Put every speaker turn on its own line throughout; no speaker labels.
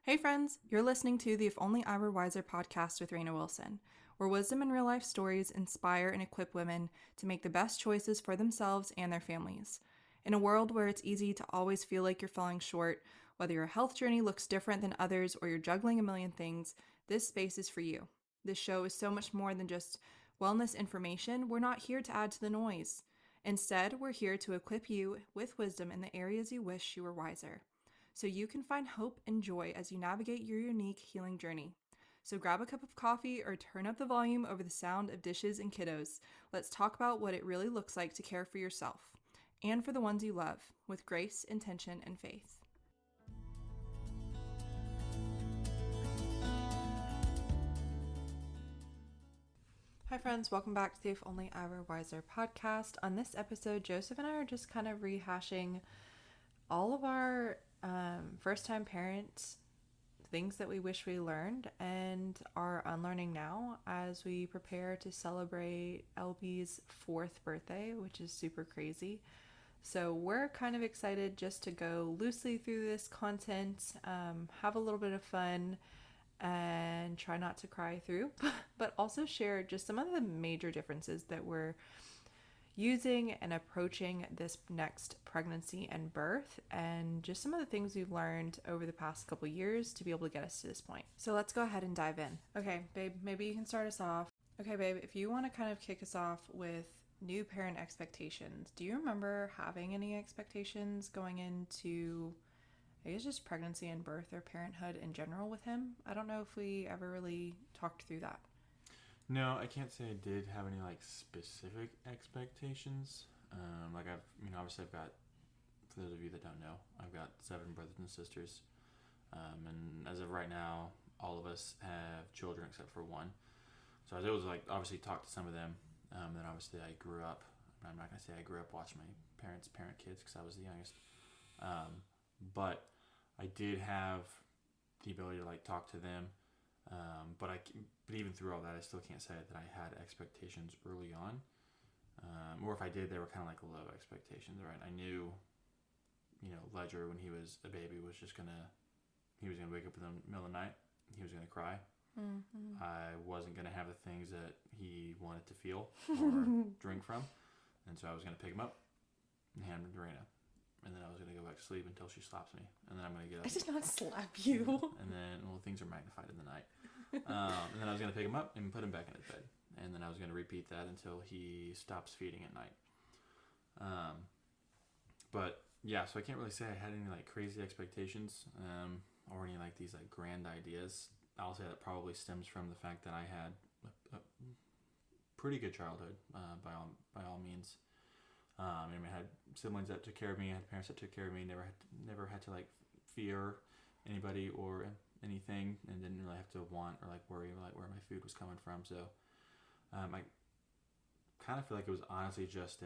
Hey friends, you're listening to the If Only I Were Wiser podcast with Reyna, where wisdom and real life stories inspire and equip women to make the best choices for themselves and their families. In a world where it's easy to always feel like you're falling short, whether your health journey looks different than others or you're juggling a million things, this space is for you. This show is so much more than just wellness information. We're not here to add to the noise. Instead, we're here to equip you with wisdom in the areas you wish you were wiser, so you can find hope and joy as you navigate your unique healing journey. So grab a cup of coffee or turn up the volume over the sound of dishes and kiddos. Let's talk about what it really looks like to care for yourself and for the ones you love with grace, intention, and faith. Hi friends, welcome back to the If Only I Were Wiser podcast. On this episode, Joseph and I are just kind of rehashing all of our first-time parents, things that we wish we learned and are unlearning now as we prepare to celebrate LB's 4th birthday, which is super crazy. So we're kind of excited just to go loosely through this content, have a little bit of fun, and try not to cry through, but also share just some of the major differences that we're using and approaching this next pregnancy and birth, and just some of the things we've learned over the past couple years to be able to get us to this point. So let's go ahead and dive in. Okay, babe, maybe you can start us off. Okay, babe, if you want to kind of kick us off with new parent expectations, do you remember having any expectations going into, I guess, just pregnancy and birth or parenthood in general with him? I don't know if we ever really talked through that.
No, I can't say I did have any specific expectations. Obviously I've got, for those of you that don't know, I've got 7 brothers and sisters. And as of right now, all of us have children except for one. So I was able to obviously talk to some of them. Then obviously I grew up. I'm not going to say I grew up watching my parents parent kids because I was the youngest. But I did have the ability to talk to them. But even through all that, I still can't say that I had expectations early on. Or if I did, they were kind of low expectations, right? I knew, Ledger, when he was a baby, he was gonna wake up in the middle of the night. He was gonna cry. Mm-hmm. I wasn't gonna have the things that he wanted to feel or drink from, and so I was gonna pick him up and hand him to Reyna. And then I was going to go back to sleep until she slaps me. And then I'm going to get up.
I did not slap you.
And then, things are magnified in the night. And then I was going to pick him up and put him back in his bed. And then I was going to repeat that until he stops feeding at night. But yeah, so I can't really say I had any crazy expectations or any these grand ideas. I'll say that probably stems from the fact that I had a pretty good childhood by all means. I had siblings that took care of me. I had parents that took care of me. Never had to fear anybody or anything, and didn't really have to want or worry where my food was coming from. So I kind of feel like it was honestly just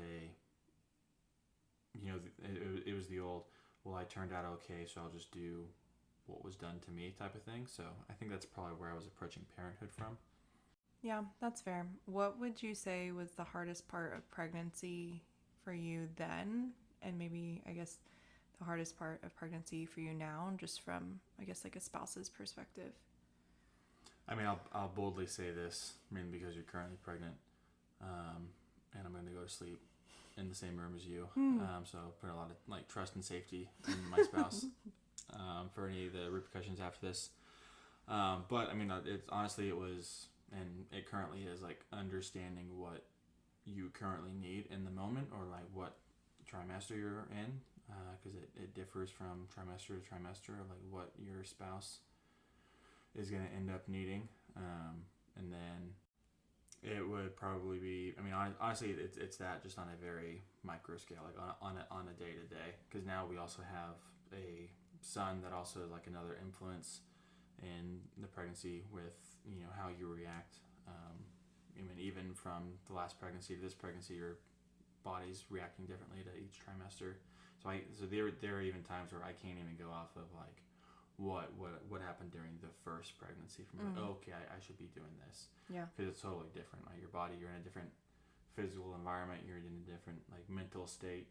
it was the old, well, I turned out okay, so I'll just do what was done to me type of thing. So I think that's probably where I was approaching parenthood from.
Yeah, that's fair. What would you say was the hardest part of pregnancy for you then, and maybe I guess the hardest part of pregnancy for you now, just from I guess a spouse's perspective?
I'll boldly say this, because you're currently pregnant, and I'm going to go to sleep in the same room as you. So I'll put a lot of trust and safety in my spouse for any of the repercussions after this. But it's honestly, it was, and it currently is understanding what you currently need in the moment, or what trimester you're in, because it differs from trimester to trimester of what your spouse is going to end up needing, and then it would probably be, honestly it's that just on a very micro scale, on a day to day, because now we also have a son that also is another influence in the pregnancy with how you react. Even from the last pregnancy to this pregnancy, your body's reacting differently to each trimester. So there are even times where I can't even go off of what happened during the first pregnancy from okay, I should be doing this.
Yeah.
Because it's totally different. Your body, you're in a different physical environment. You're in a different mental state.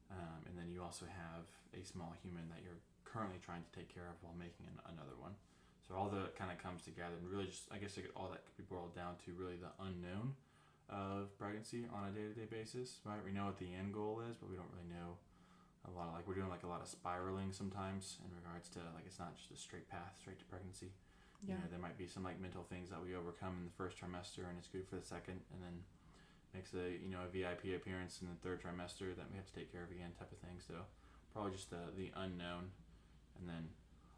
And then you also have a small human that you're currently trying to take care of while making another one. So all that kind of comes together, and really just, I guess all that could be boiled down to really the unknown of pregnancy on a day-to-day basis, right? We know what the end goal is, but we don't really know a lot. Like, we're doing like a lot of spiraling sometimes in regards to, like, it's not just a straight path straight to pregnancy.
Yeah.
You know, there might be some like mental things that we overcome in the first trimester, and it's good for the second, and then makes a VIP appearance in the third trimester that we have to take care of again, type of thing. So probably just the unknown, and then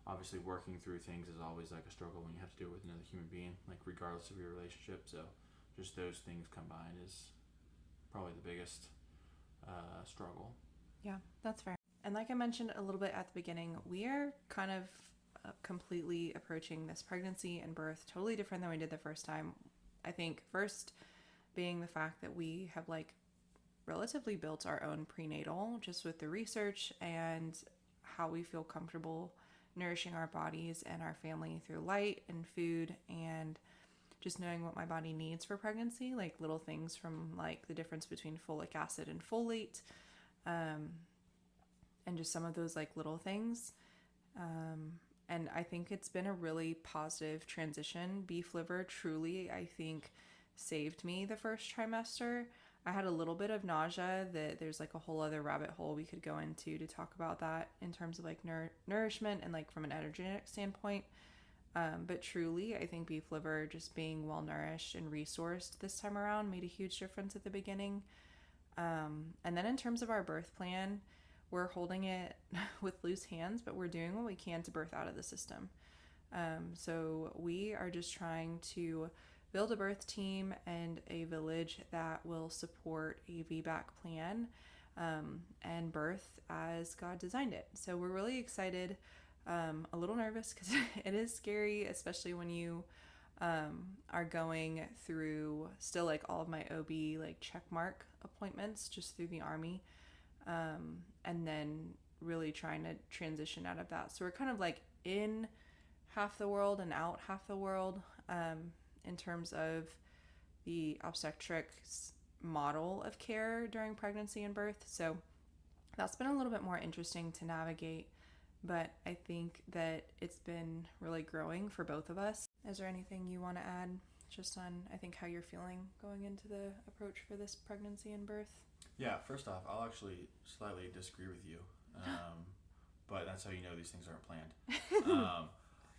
obviously working through things is always like a struggle when you have to do it with another human being, like regardless of your relationship. So just those things combined is probably the biggest struggle.
Yeah, that's fair. And like I mentioned a little bit at the beginning, we are kind of completely approaching this pregnancy and birth totally different than we did the first time. I think first being the fact that we have like relatively built our own prenatal just with the research and how we feel comfortable nourishing our bodies and our family through light and food, and just knowing what my body needs for pregnancy, like little things from like the difference between folic acid and folate, and just some of those like little things. And I think it's been a really positive transition. Beef liver truly, I think, saved me the first trimester. I had a little bit of nausea that there's like a whole other rabbit hole we could go into to talk about that in terms of like nourishment and like from an energetic standpoint. But truly, I think beef liver, just being well nourished and resourced this time around, made a huge difference at the beginning. And then in terms of our birth plan, we're holding it with loose hands, but we're doing what we can to birth out of the system. So we are just trying to build a birth team and a village that will support a VBAC plan, and birth as God designed it. So we're really excited, a little nervous because it is scary, especially when you are going through still like all of my OB like check mark appointments just through the Army, and then really trying to transition out of that. So we're kind of like in half the world and out half the world, in terms of the obstetrics model of care during pregnancy and birth. So that's been a little bit more interesting to navigate, but I think that it's been really growing for both of us. Is there anything you want to add just on, I think, how you're feeling going into the approach for this pregnancy and birth?
Yeah, first off, I'll actually slightly disagree with you, but that's how you know these things aren't planned.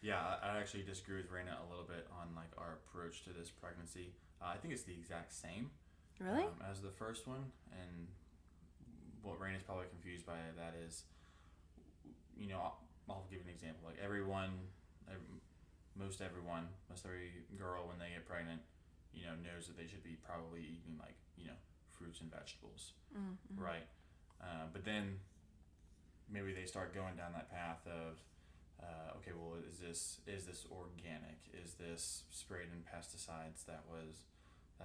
Yeah, I actually disagree with Reyna a little bit on like our approach to this pregnancy. I think it's the exact same.
Really?
As the first one, and what Reyna's probably confused by that is, I'll give an example. Like most every girl when they get pregnant, knows that they should be probably eating like fruits and vegetables, right? But then maybe they start going down that path of, okay, well, is this organic? Is this sprayed in pesticides that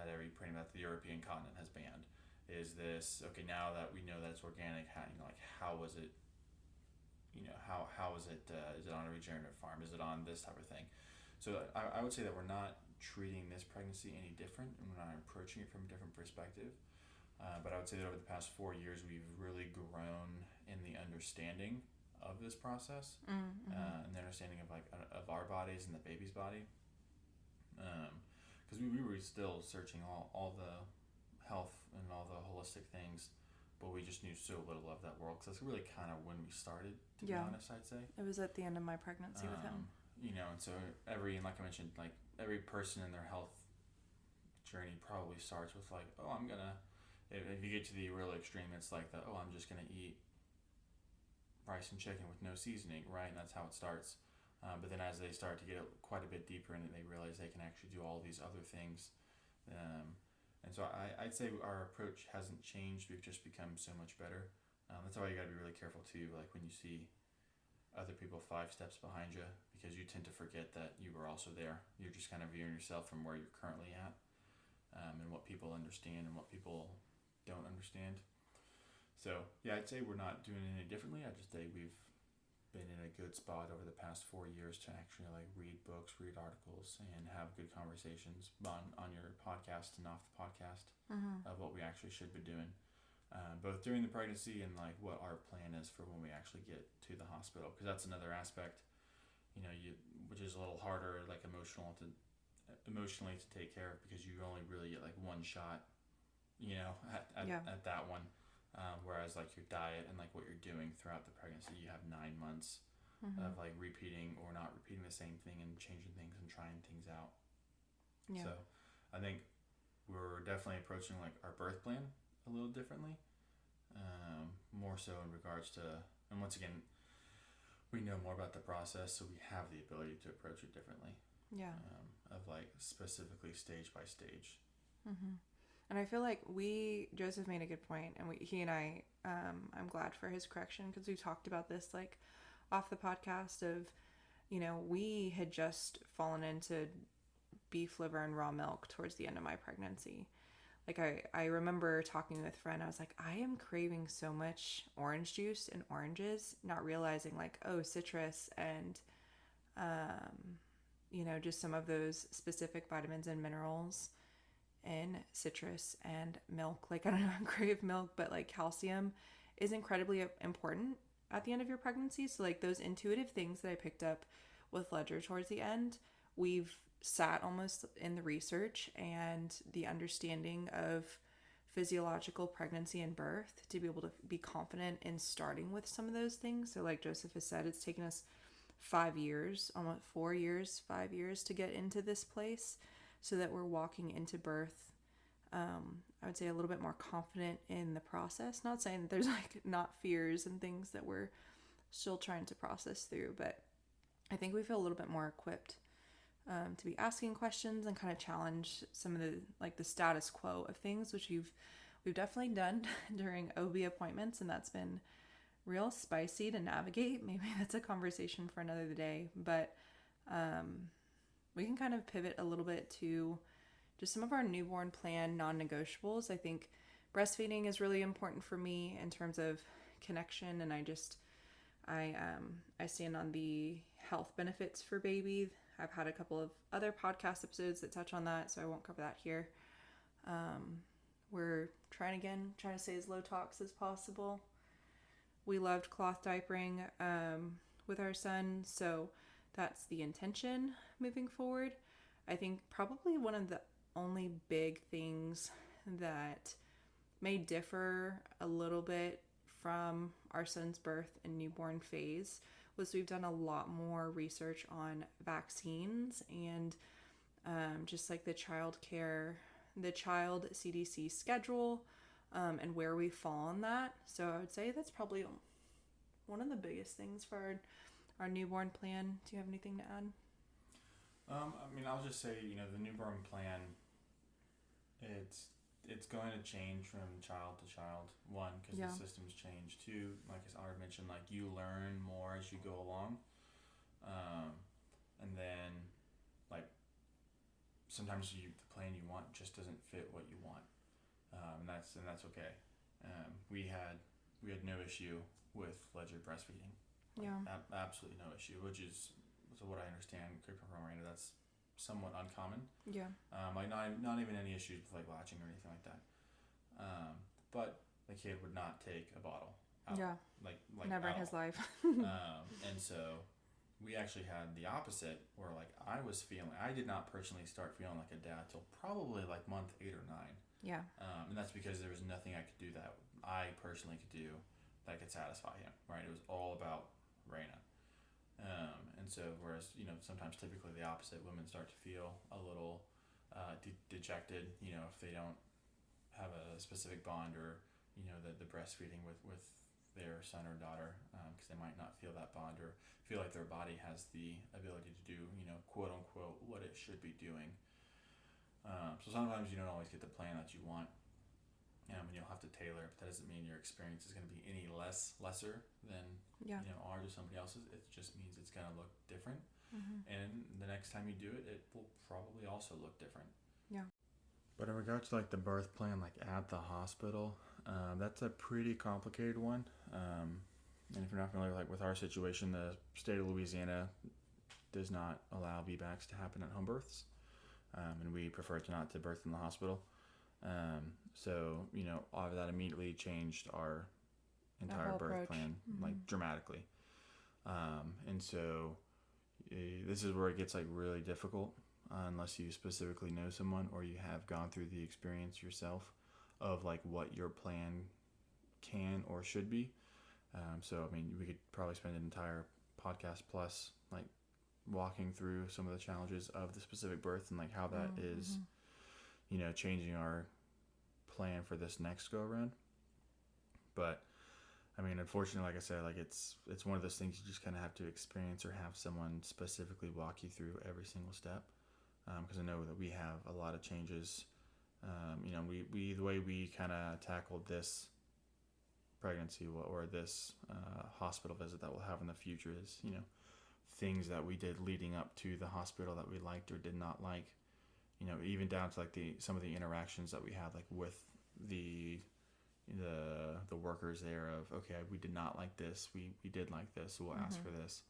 every pretty much the European continent has banned? Is this okay now that we know that it's organic? How was it? How is it? Is it on a regenerative farm? Is it on this type of thing? So I would say that we're not treating this pregnancy any different, and we're not approaching it from a different perspective. But I would say that over the past 4 years, we've really grown in the understanding of this process, and the understanding of our bodies and the baby's body, because we were still searching all the health and all the holistic things, but we just knew so little of that world, because that's really kind of when we started, to be honest, I'd say.
It was at the end of my pregnancy with him.
And so like I mentioned, like every person in their health journey probably starts with like, oh, I'm gonna, if you get to the real extreme, it's like I'm just gonna eat rice and chicken with no seasoning, right? And that's how it starts. But then as they start to get quite a bit deeper in it, they realize they can actually do all these other things. And so I'd say our approach hasn't changed. We've just become so much better. That's why you got to be really careful too, like when you see other people 5 steps behind you, because you tend to forget that you were also there. You're just kind of viewing yourself from where you're currently at, and what people understand and what people don't understand. So yeah, I'd say we're not doing it any differently. I'd just say we've been in a good spot over the past 4 years to actually like read books, read articles, and have good conversations on your podcast and off the podcast of what we actually should be doing. both during the pregnancy and like what our plan is for when we actually get to the hospital, because that's another aspect, which is a little harder, like emotionally to take care of, because you only really get like one shot, at that one. Whereas like your diet and like what you're doing throughout the pregnancy, you have 9 months of like repeating or not repeating the same thing and changing things and trying things out. Yeah. So I think we're definitely approaching like our birth plan a little differently, more so in regards to, and once again, we know more about the process, so we have the ability to approach it differently.
Yeah.
Of like specifically stage by stage.
And I feel like Joseph made a good point, and he and I, I'm glad for his correction, because we talked about this like off the podcast of, we had just fallen into beef liver and raw milk towards the end of my pregnancy. Like I remember talking with a friend, I was like, I am craving so much orange juice and oranges, not realizing like, oh, citrus and, just some of those specific vitamins and minerals in citrus and milk. Like, I don't know, I crave milk, but like calcium is incredibly important at the end of your pregnancy. So like those intuitive things that I picked up with Ledger towards the end, we've sat almost in the research and the understanding of physiological pregnancy and birth to be able to be confident in starting with some of those things. So like Joseph has said, it's taken us 5 years, almost 4 years, 5 years to get into this place, so that we're walking into birth, I would say a little bit more confident in the process. Not saying that there's like not fears and things that we're still trying to process through, but I think we feel a little bit more equipped to be asking questions and kind of challenge some of the status quo of things, which we've definitely done during OB appointments, and that's been real spicy to navigate. Maybe that's a conversation for another day, but we can kind of pivot a little bit to just some of our newborn plan non-negotiables. I think breastfeeding is really important for me in terms of connection, and I stand on the health benefits for baby. I've had a couple of other podcast episodes that touch on that, so I won't cover that here. We're trying to stay as low tox as possible. We loved cloth diapering with our son, so that's the intention moving forward. I think probably one of the only big things that may differ a little bit from our son's birth and newborn phase was we've done a lot more research on vaccines and just like the child CDC schedule, and where we fall on that. So I would say that's probably one of the biggest things for our newborn plan. Do you have anything to add?
I'll just say, the newborn plan, it's going to change from child to child. One, because the systems change. Two, like as I mentioned, like you learn more as you go along. And then, like, sometimes the plan you want just doesn't fit what you want. And that's okay. We had no issue with Ledger breastfeeding.
Yeah.
Absolutely no issue, which is, so what I understand, correct me if I'm wrong, that's somewhat uncommon.
Yeah.
Like not even any issues with like latching or anything like that. But the kid would not take a bottle out.
Yeah.
Like
never in his life.
And so we actually had the opposite, where like I did not personally start feeling like a dad till probably like month 8 or 9.
Yeah.
And that's because there was nothing I could do that I personally could do that could satisfy him, right? It was all about Reyna. And so, whereas, sometimes typically the opposite, women start to feel a little dejected, if they don't have a specific bond or, the breastfeeding with their son or daughter, because they might not feel that bond or feel like their body has the ability to do, quote unquote, what it should be doing. So sometimes you don't always get the plan that you want. And you'll have to tailor it, but that doesn't mean your experience is going to be any lesser than ours or somebody else's. It just means it's going to look different. Mm-hmm. And the next time you do it, it will probably also look different. Yeah. But in regards to like the birth plan, like at the hospital, that's a pretty complicated one. And if you're not familiar with our situation, the state of Louisiana does not allow VBACs to happen at home births. And we prefer not to birth in the hospital. So, all of that immediately changed our entire birth
approach.
plan, like dramatically. And so this is where it gets like really difficult unless you specifically know someone or you have gone through the experience yourself of like what your plan can or should be. So, I mean, we could probably spend an entire podcast plus like walking through some of the challenges of the specific birth and like how that is, changing our plan for this next go around. But I mean, unfortunately, like I said, like it's one of those things you just kind of have to experience or have someone specifically walk you through every single step. Because I know that we have a lot of changes. We the way we kind of tackled this pregnancy or this hospital visit that we'll have in the future is, things that we did leading up to the hospital that we liked or did not like. Even down to like some of the interactions that we had like with the workers there of, okay, we did not like this, we did like this, so we'll ask for this.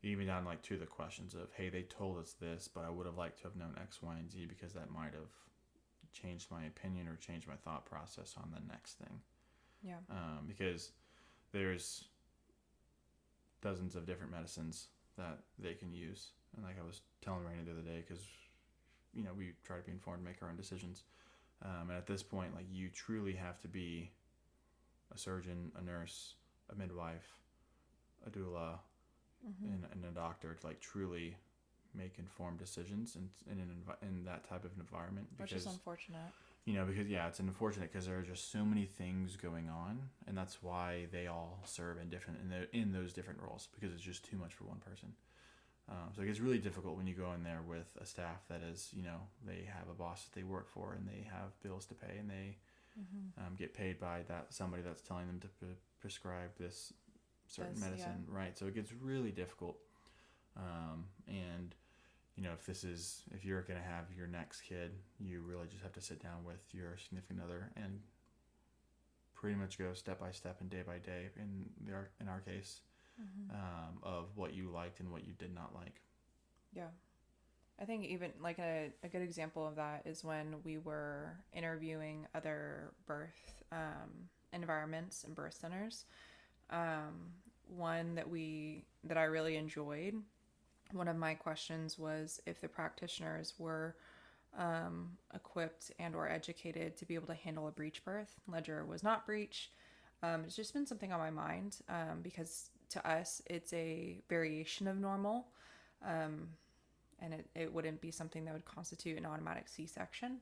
Even down like to the questions of, hey, they told us this, but I would have liked to have known X, Y, and Z because that might have changed my opinion or changed my thought process on the next thing.
Yeah.
Because there's dozens of different medicines that they can use. And like I was telling Reyna the other day, because, we try to be informed, make our own decisions. And at this point, like you truly have to be a surgeon, a nurse, a midwife, a doula, and a doctor to like truly make informed decisions in that type of environment.
Which is unfortunate.
Because it's unfortunate because there are just so many things going on, and that's why they all serve in those different roles, because it's just too much for one person. So it gets really difficult when you go in there with a staff that is, they have a boss that they work for and they have bills to pay and they get paid by somebody that's telling them to prescribe this certain medicine, right? So it gets really difficult. And if you're going to have your next kid, you really just have to sit down with your significant other and pretty much go step by step and day by day in our case. Of what you liked and what you did not like.
Yeah. I think even like a good example of that is when we were interviewing other birth environments and birth centers. One that I really enjoyed, one of my questions was if the practitioners were equipped and or educated to be able to handle a breech birth. Ledger was not breech. It's just been something on my mind because to us it's a variation of normal, and it wouldn't be something that would constitute an automatic C-section.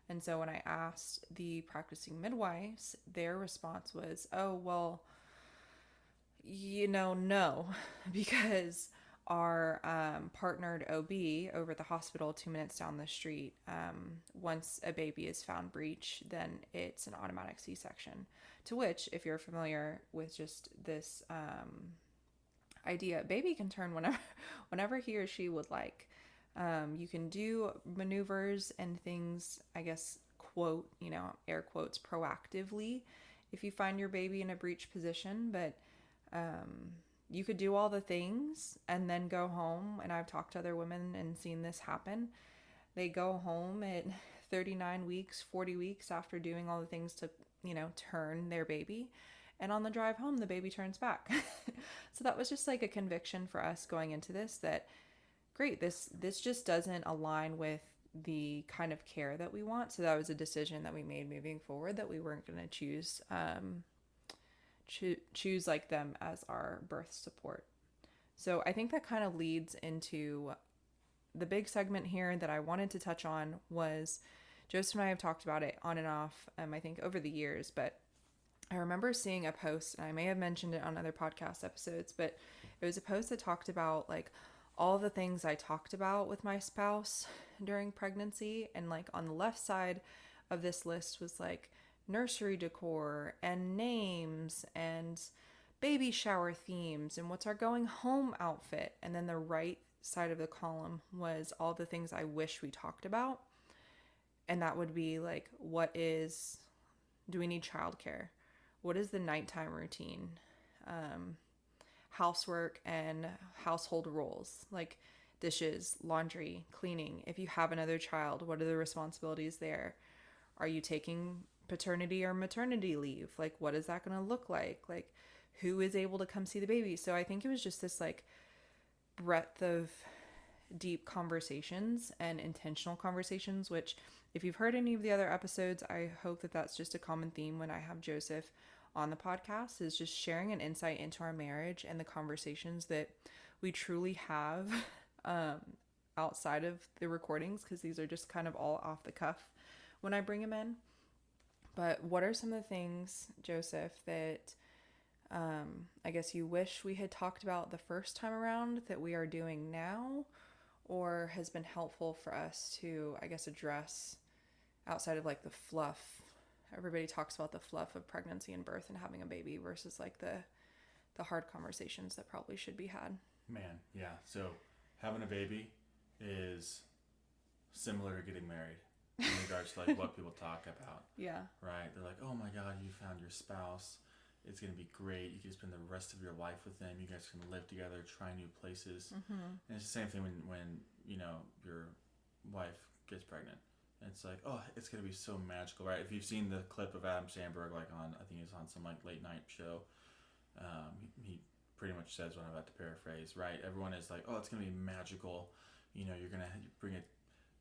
And so when I asked the practicing midwives, their response was, oh, well, no, because our partnered OB over at the hospital 2 minutes down the street, once a baby is found breech, then it's an automatic C-section. To which, if you're familiar with just this idea, baby can turn whenever he or she would like. You can do maneuvers and things, I guess, quote, air quotes, proactively if you find your baby in a breech position, but you could do all the things and then go home. And I've talked to other women and seen this happen. They go home at 39 weeks, 40 weeks after doing all the things to, turn their baby. And on the drive home, the baby turns back. So that was just like a conviction for us going into this that, great, this just doesn't align with the kind of care that we want. So that was a decision that we made moving forward, that we weren't going to choose like them as our birth support. So I think that kind of leads into the big segment here that I wanted to touch on. Was Joseph and I have talked about it on and off, I think over the years, but I remember seeing a post, and I may have mentioned it on other podcast episodes, but it was a post that talked about like all the things I talked about with my spouse during pregnancy. And like on the left side of this list was like nursery decor and names and baby shower themes and what's our going home outfit. And then the right side of the column was all the things I wish we talked about. And that would be like, do we need childcare? What is the nighttime routine? Housework and household roles. Like dishes, laundry, cleaning. If you have another child, what are the responsibilities there? Are you taking paternity or maternity leave? Like, what is that going to look like? Like, who is able to come see the baby? So I think it was just this like breadth of deep conversations and intentional conversations, which if you've heard any of the other episodes, I hope that that's just a common theme when I have Joseph on the podcast, is just sharing an insight into our marriage and the conversations that we truly have outside of the recordings, because these are just kind of all off the cuff when I bring them in. But what are some of the things, Joseph, that I guess you wish we had talked about the first time around that we are doing now, or has been helpful for us to, I guess, address outside of like the fluff? Everybody talks about the fluff of pregnancy and birth and having a baby versus like the hard conversations that probably should be had.
Man, yeah. So having a baby is similar to getting married in regards to like what people talk about.
Yeah.
Right? They're like, oh my God, you found your spouse. It's going to be great. You can spend the rest of your life with them. You guys can live together, try new places. Mm-hmm. And it's the same thing when you know, your wife gets pregnant. And it's like, oh, it's going to be so magical, right? If you've seen the clip of Adam Sandberg, like on, I think it's on some like late night show, he pretty much says what I'm about to paraphrase, right? Everyone is like, oh, it's going to be magical. You know, you're going to bring it,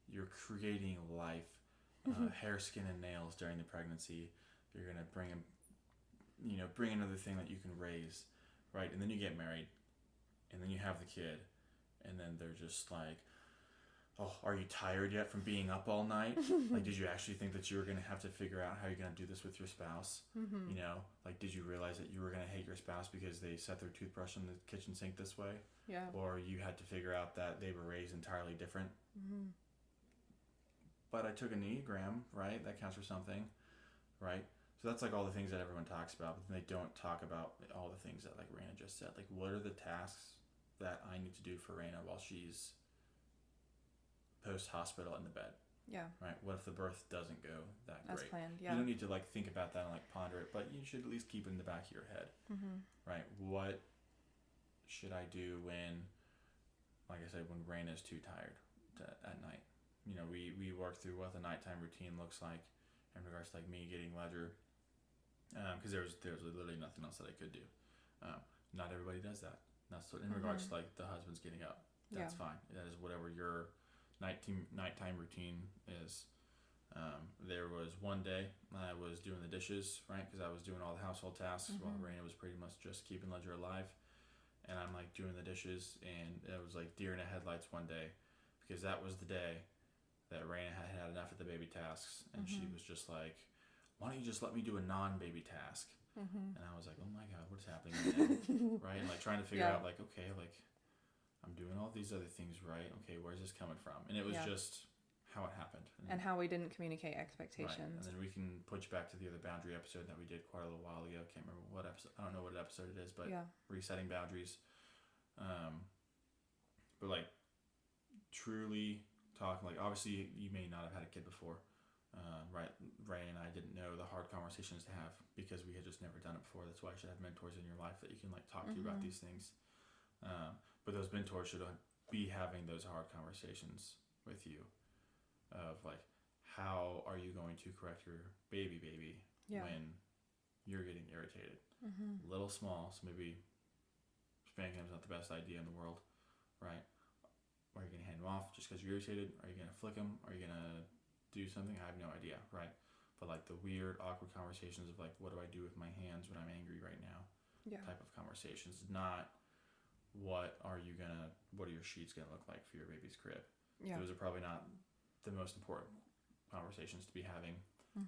you're creating life, hair, skin, and nails during the pregnancy. You're going to bring another thing that you can raise, right? And then you get married, and then you have the kid, and then they're just like, oh, are you tired yet from being up all night? Like, did you actually think that you were going to have to figure out how you're going to do this with your spouse? Mm-hmm. You know, like, did you realize that you were going to hate your spouse because they set their toothbrush in the kitchen sink this way?
Yeah. Or
you had to figure out that they were raised entirely different. Mm-hmm. But I took a Enneagram, right? That counts for something, right? So that's like all the things that everyone talks about, but then they don't talk about all the things that like Reyna just said. Like, what are the tasks that I need to do for Reyna while she's post-hospital in the bed?
Yeah.
Right? What if the birth doesn't go that
as
great?
Planned, yeah.
You don't need to like think about that and like ponder it, but you should at least keep it in the back of your head. Mm-hmm. Right? What should I do when, like I said, when Reyna's too tired at night? You know, we work through what the nighttime routine looks like in regards to like me getting leisure. Because there was literally nothing else that I could do. Not everybody does that. That's what, in regards to like the husband's getting up. That's fine. That is whatever your nighttime routine is. There was one day I was doing the dishes, right? Because I was doing all the household tasks while Reyna was pretty much just keeping Ledger alive. And I'm like doing the dishes, and it was like deer in the headlights one day, because that was the day that Reyna had enough of the baby tasks, and she was just like, why don't you just let me do a non-baby task? Mm-hmm. And I was like, oh my God, what is happening now? Right? And like trying to figure out like, okay, like I'm doing all these other things right. Okay, where's this coming from? And it was just how it happened.
And how we didn't communicate expectations.
Right. And then we can put you back to the other boundary episode that we did quite a little while ago. Can't remember what episode. I don't know what episode it is, but resetting boundaries. But like truly talking, like obviously you may not have had a kid before. Right, Ray and I didn't know the hard conversations to have because we had just never done it before. That's why you should have mentors in your life that you can like talk to you about these things. But those mentors should be having those hard conversations with you of like, how are you going to correct your baby when you're getting irritated? Little small, so maybe spanking him is not the best idea in the world, right? Are you going to hand him off just because you're irritated? Are you going to flick him? Are you going to do something? I have no idea, right? But like the weird, awkward conversations of like, what do I do with my hands when I'm angry right now? Type of conversations, not what are your sheets gonna look like for your baby's crib? Those are probably not the most important conversations to be having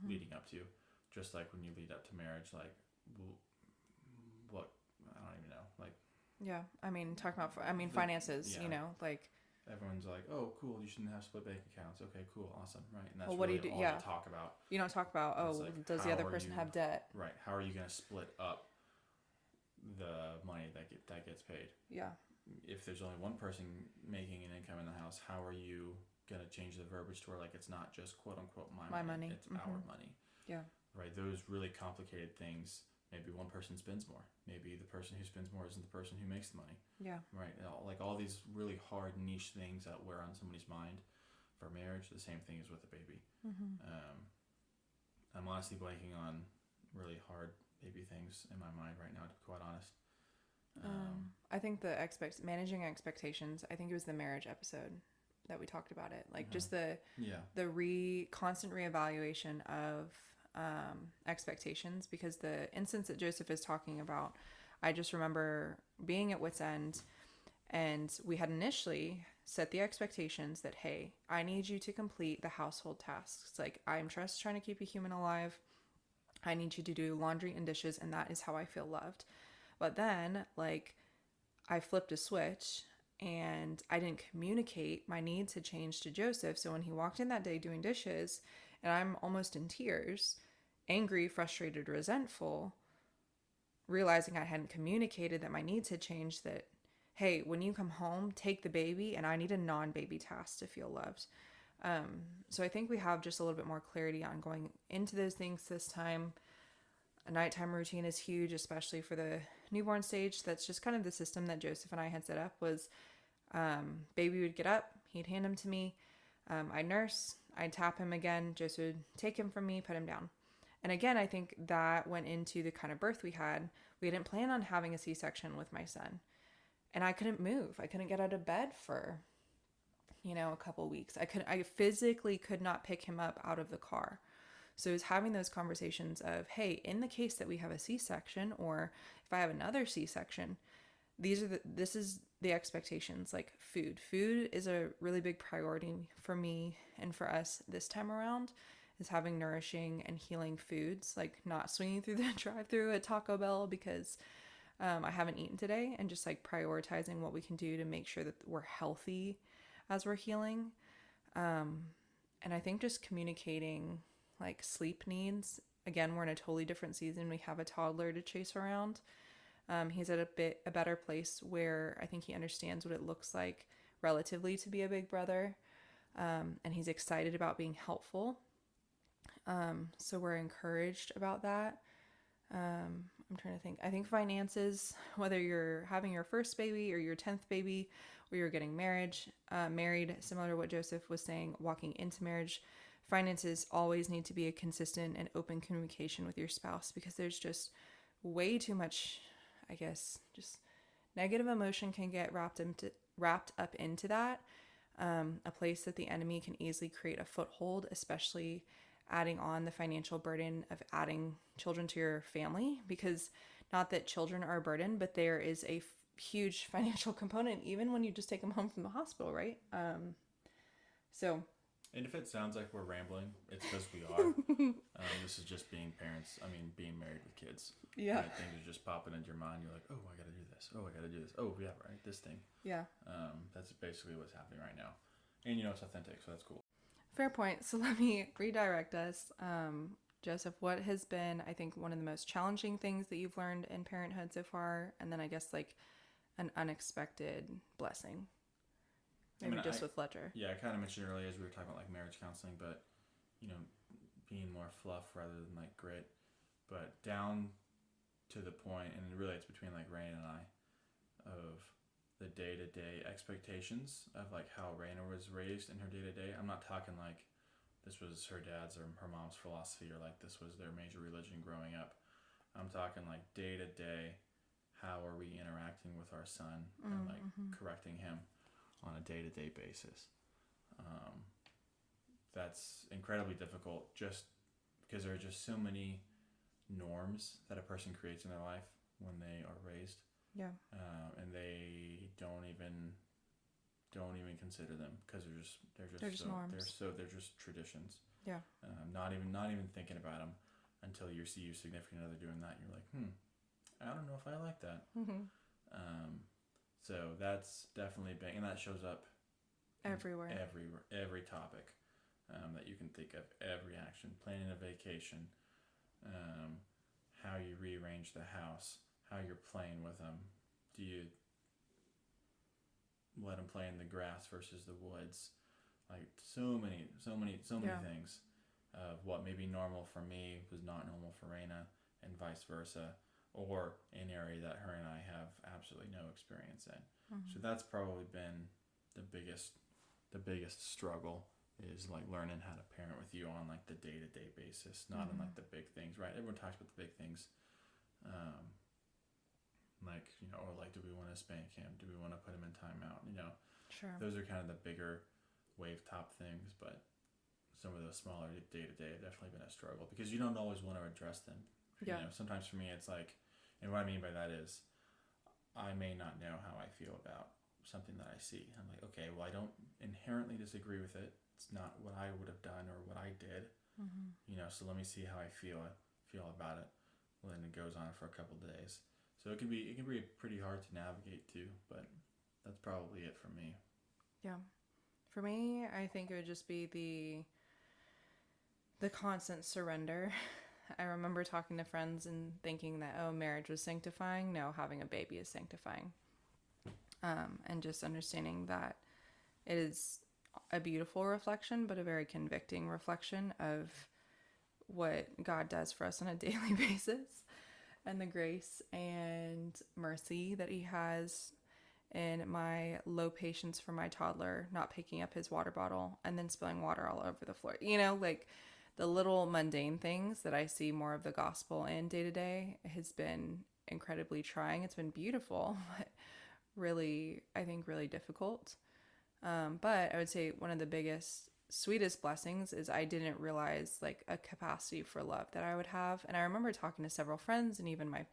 leading up to. Just like when you lead up to marriage, like what, I don't even know, like
talking about finances, you know, like
everyone's like, oh, cool, you shouldn't have split bank accounts. Okay, cool, awesome, right? And that's
what do you do?
All you talk about.
You don't talk about, like, does the other person have debt?
Right. How are you going to split up the money that gets paid?
Yeah.
If there's only one person making an income in the house, how are you going to change the verbiage to where like it's not just quote unquote my money, it's our money?
Yeah.
Right. Those really complicated things maybe one person spends more. Maybe the person who spends more isn't the person who makes the money.
Yeah.
Right. Like all these really hard niche things that wear on somebody's mind for marriage. The same thing is with a baby.
Mm-hmm.
I'm honestly blanking on really hard baby things in my mind right now, to be quite honest.
I think the managing expectations, I think it was the marriage episode that we talked about it. Like just the constant reevaluation of expectations, because the instance that Joseph is talking about, I just remember being at wit's end, and we had initially set the expectations that, hey, I need you to complete the household tasks. Like, I'm just trying to keep a human alive. I need you to do laundry and dishes, and that is how I feel loved. But then, like, I flipped a switch and I didn't communicate my needs had changed to Joseph. So when he walked in that day doing dishes, and I'm almost in tears, angry, frustrated, resentful, realizing I hadn't communicated that my needs had changed, that, hey, when you come home, take the baby, and I need a non-baby task to feel loved. So I think we have just a little bit more clarity on going into those things this time. A nighttime routine is huge, especially for the newborn stage. That's just kind of the system that Joseph and I had set up was, baby would get up, he'd hand him to me, I'd nurse, I'd tap him again, Joseph would take him from me, put him down. And again, I think that went into the kind of birth we had. We didn't plan on having a C-section with my son. And I couldn't move. I couldn't get out of bed for, a couple weeks. I physically could not pick him up out of the car. So it was having those conversations of, hey, in the case that we have a C-section, or if I have another C-section, this is the expectations. Like food is a really big priority for me and for us this time around, is having nourishing and healing foods, like not swinging through the drive-thru at Taco Bell because I haven't eaten today, and just like prioritizing what we can do to make sure that we're healthy as we're healing. And I think just communicating like sleep needs. Again, we're in a totally different season. We have a toddler to chase around. He's at a better place where I think he understands what it looks like relatively to be a big brother. And he's excited about being helpful. So we're encouraged about that. I'm trying to think. I think finances, whether you're having your first baby or your 10th baby, or you're getting married, similar to what Joseph was saying, walking into marriage, finances always need to be a consistent and open communication with your spouse, because there's just way too much, I guess, just negative emotion can get wrapped up into that. A place that the enemy can easily create a foothold, especially adding on the financial burden of adding children to your family, because not that children are a burden, but there is a huge financial component even when you just take them home from the hospital, right? So.
And if it sounds like we're rambling, it's because we are. This is just being parents. I mean, being married with kids.
Yeah.
Right? Things are just popping into your mind. You're like, oh, I got to do this. Oh, I got to do this. Oh, yeah, right. This thing.
Yeah.
That's basically what's happening right now. And it's authentic, so that's cool.
Fair point. So let me redirect us. Joseph, what has been, I think, one of the most challenging things that you've learned in parenthood so far? And then I guess like an unexpected blessing. Maybe with Fletcher.
Yeah, I kind of mentioned earlier as we were talking about like marriage counseling, but, being more fluff rather than like grit. But down to the point, and really it's between like Reyna and I, of the day-to-day expectations of like how Reyna was raised in her day-to-day. I'm not talking like this was her dad's or her mom's philosophy, or like this was their major religion growing up. I'm talking like day-to-day, how are we interacting with our son and like correcting him on a day-to-day basis. That's incredibly difficult, just because there are just so many norms that a person creates in their life when they are raised.
Yeah.
And they don't even consider them, because they're just norms. They're just traditions.
Yeah.
Not even thinking about them until you see your significant other doing that. And you're like, I don't know if I like that.
Mm-hmm.
So that's definitely big, and that shows up
everywhere.
Every topic that you can think of, every action, planning a vacation, how you rearrange the house, how you're playing with them. Do you let them play in the grass versus the woods? Like so many things of what may be normal for me was not normal for Reyna, and vice versa, or an area that her and I have absolutely no experience in. So that's probably been the biggest struggle, is like learning how to parent with you on like the day-to-day basis, not on like the big things, right? Everyone talks about the big things, like, you know, or like, do we want to spank him? Do we want to put him in timeout? You know,
Sure.
those are kind of the bigger wave top things, but some of those smaller day-to-day have definitely been a struggle because you don't always want to address them.
Yeah.
You know, sometimes for me it's like, and what I mean by that is I may not know how I feel about something that I see. I'm like, okay, well, I don't inherently disagree with it. It's not what I would have done or what I did. You know, so let me see how I feel about it. Well, then it goes on for a couple of days. So it can be pretty hard to navigate too, but that's probably it for me.
Yeah. For me, I think it would just be the constant surrender. I remember talking to friends and thinking that, oh, marriage was sanctifying. No, having a baby is sanctifying. And just understanding that it is a beautiful reflection, but a very convicting reflection of what God does for us on a daily basis, and the grace and mercy that he has in my low patience for my toddler not picking up his water bottle and then spilling water all over the floor. You know, like the little mundane things that I see more of the gospel in day to day has been incredibly trying. It's been beautiful, but really, I think, really difficult. But I would say one of the biggest, sweetest blessings is I didn't realize like a capacity for love that I would have. And I remember talking to several friends and even my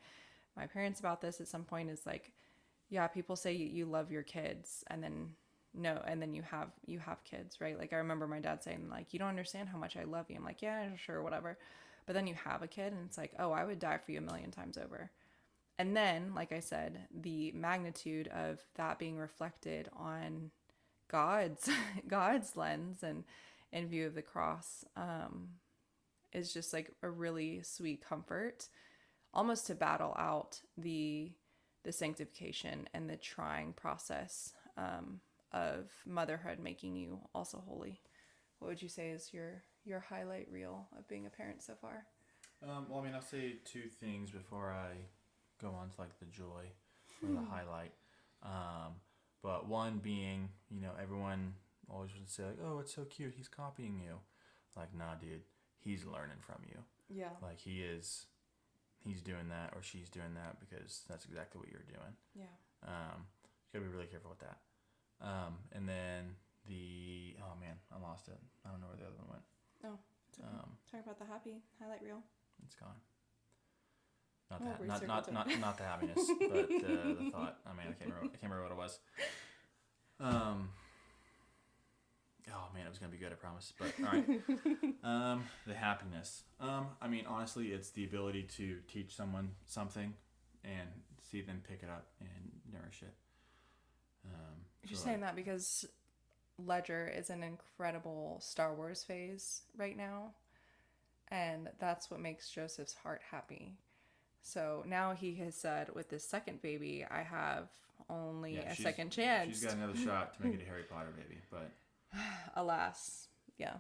parents about this at some point, is like, yeah, people say you love your kids and then no, and then you have kids, right? Like I remember my dad saying like, you don't understand how much I love you. I'm like, yeah, sure, whatever. But then you have a kid and it's like, oh, I would die for you 1,000,000 times over. And then, like I said, the magnitude of that being reflected on God's lens and in view of the cross is just like a really sweet comfort, almost to battle out the sanctification and the trying process of motherhood making you also holy. What would you say is your highlight reel of being a parent so far?
Well, I mean, I'll say two things before I go on to like the joy or the highlight. But one being, you know, everyone always would say like, oh, it's so cute, he's copying you. Like, nah, dude, he's learning from you.
Yeah.
Like he's doing that or she's doing that because that's exactly what you're doing.
Yeah.
You gotta be really careful with that. And then oh man, I lost it. I don't know where the other one went.
Oh, it's okay. Talk about the happy highlight reel.
It's gone. Not the happiness, but the thought. I mean, I can't remember what it was. Oh man, it was gonna be good, I promise. But all right. The happiness. I mean, honestly, it's the ability to teach someone something and see them pick it up and nourish it.
You're saying that because Ledger is an incredible Star Wars phase right now, and that's what makes Joseph's heart happy. So now he has said, with this second baby, I have only a second chance.
She's got another shot to make it a Harry Potter baby, but
alas, yeah.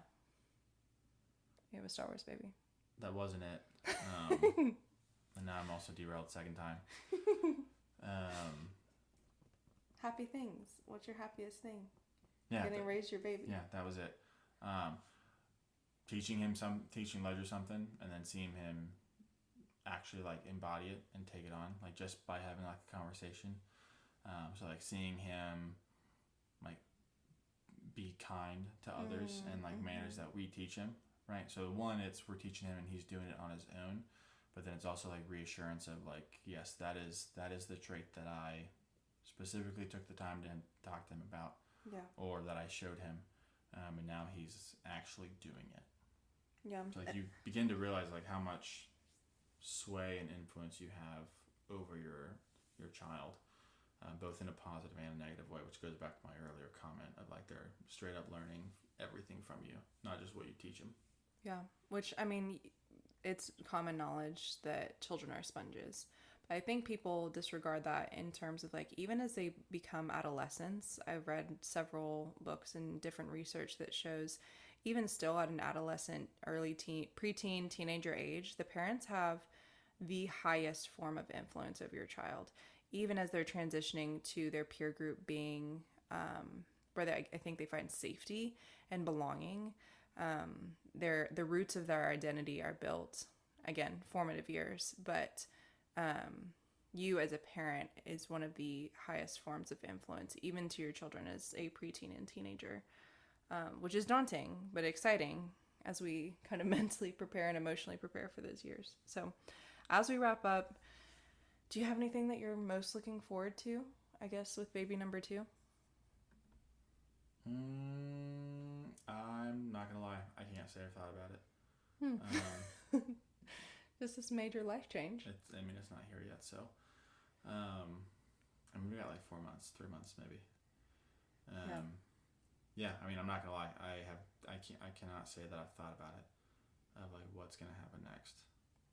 We have a Star Wars baby.
That wasn't it. And now I'm also derailed second time.
Happy things. What's your happiest thing?
Yeah,
getting raised your baby.
Yeah, that was it. Teaching Ledger something, and then seeing him actually like embody it and take it on, like just by having like a conversation. So like seeing him like be kind to others and like manners that we teach him, right? So one, we're teaching him and he's doing it on his own, but then it's also like reassurance of like, yes, that is the trait that I specifically took the time to talk to him about, or that I showed him, and now he's actually doing it.
Yeah.
So like you begin to realize like how much sway and influence you have over your child, both in a positive and a negative way, which goes back to my earlier comment of like they're straight up learning everything from you, not just what you teach them.
Yeah, which, I mean, it's common knowledge that children are sponges. But I think people disregard that in terms of like, even as they become adolescents. I've read several books and different research that shows even still at an adolescent, early teen, preteen, teenager age, the parents have the highest form of influence over your child, even as they're transitioning to their peer group being where I think they find safety and belonging. The roots of their identity are built, again, formative years, but you as a parent is one of the highest forms of influence, even to your children as a preteen and teenager, which is daunting, but exciting as we kind of mentally prepare and emotionally prepare for those years. So as we wrap up, do you have anything that you're most looking forward to, I guess, with baby number 2?
I'm not gonna lie, I can't say I've thought about it.
Just this major life change.
It's not here yet, so we got like 4 months, 3 months maybe. Yeah, I'm not gonna lie, I cannot say that I've thought about it, of like what's gonna happen next.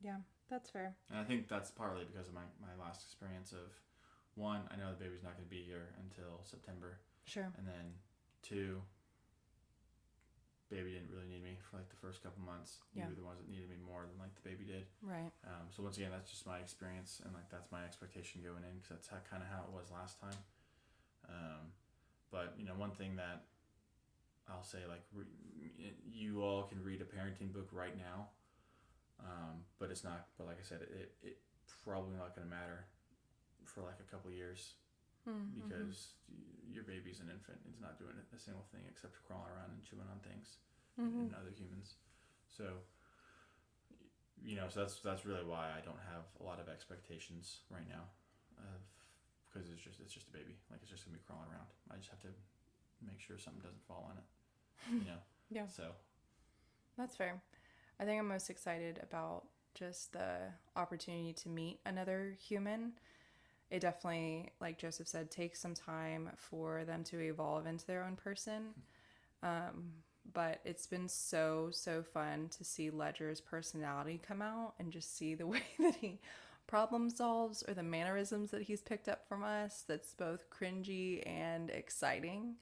Yeah, that's fair.
And I think that's partly because of my last experience of, 1, I know the baby's not gonna be here until September.
Sure.
And then 2, baby didn't really need me for like the first couple months. You were the ones that needed me more than like the baby did.
Right.
So once again, that's just my experience, and like that's my expectation going in, because that's kind of how it was last time. But one thing that I'll say, like you all can read a parenting book right now, but it's not. But like I said, it probably not going to matter for like a couple years. Because your baby's an infant. It's not doing a single thing except crawling around and chewing on things and other humans. So, so that's really why I don't have a lot of expectations right now, because it's just a baby. Like, it's just gonna be crawling around. I just have to make sure something doesn't fall on it.
Yeah.
So
that's fair. I think I'm most excited about just the opportunity to meet another human. It definitely, like Joseph said, takes some time for them to evolve into their own person. But it's been so fun to see Ledger's personality come out and just see the way that he problem solves, or the mannerisms that he's picked up from us. That's both cringy and exciting.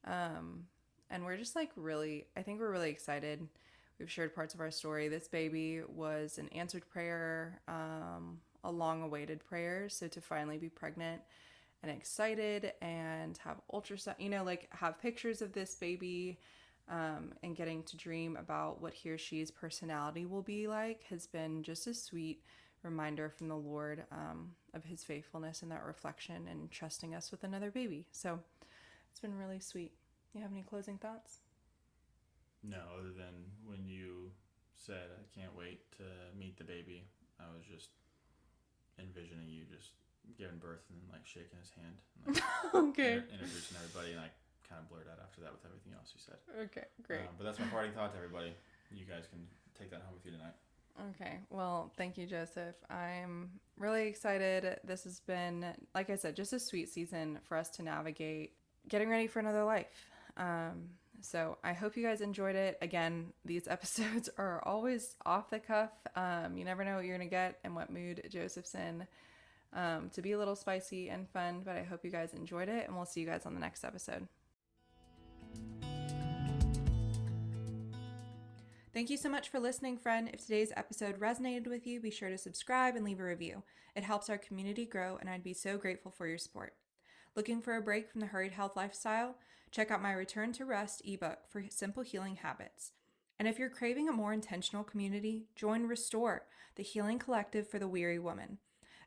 And we're just like I think we're really excited. We've shared parts of our story. This baby was an answered prayer, a long-awaited prayer. So to finally be pregnant and excited and have ultrasound, like have pictures of this baby, and getting to dream about what he or she's personality will be like, has been just a sweet reminder from the Lord, of his faithfulness and that reflection and trusting us with another baby. So it's been really sweet. You have any closing thoughts?
no, other than when you said I can't wait to meet the baby, I was just envisioning you just giving birth and then like shaking his hand and, like,
okay.
Introducing everybody, and I kind of blurred out after that with everything else you said.
Okay, great.
But that's my parting thought to everybody. You guys can take that home with you tonight.
Okay, well, thank you, Joseph. I'm really excited. This has been, like I said, just a sweet season for us to navigate, getting ready for another life. So I hope you guys enjoyed it. Again, these episodes are always off the cuff. You never know what you're going to get and what mood Joseph's in, to be a little spicy and fun, but I hope you guys enjoyed it, and we'll see you guys on the next episode. Thank you so much for listening, friend. If today's episode resonated with you, be sure to subscribe and leave a review. It helps our community grow, and I'd be so grateful for your support. Looking for a break from the hurried health lifestyle? Check out my Return to Rest ebook for simple healing habits. And if you're craving a more intentional community, join Restore, the healing collective for the weary woman,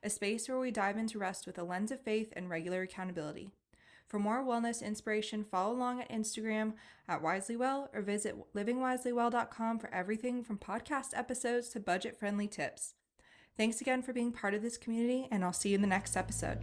a space where we dive into rest with a lens of faith and regular accountability. For more wellness inspiration, follow along at Instagram at WiselyWell, or visit livingwiselywell.com for everything from podcast episodes to budget-friendly tips. Thanks again for being part of this community, and I'll see you in the next episode.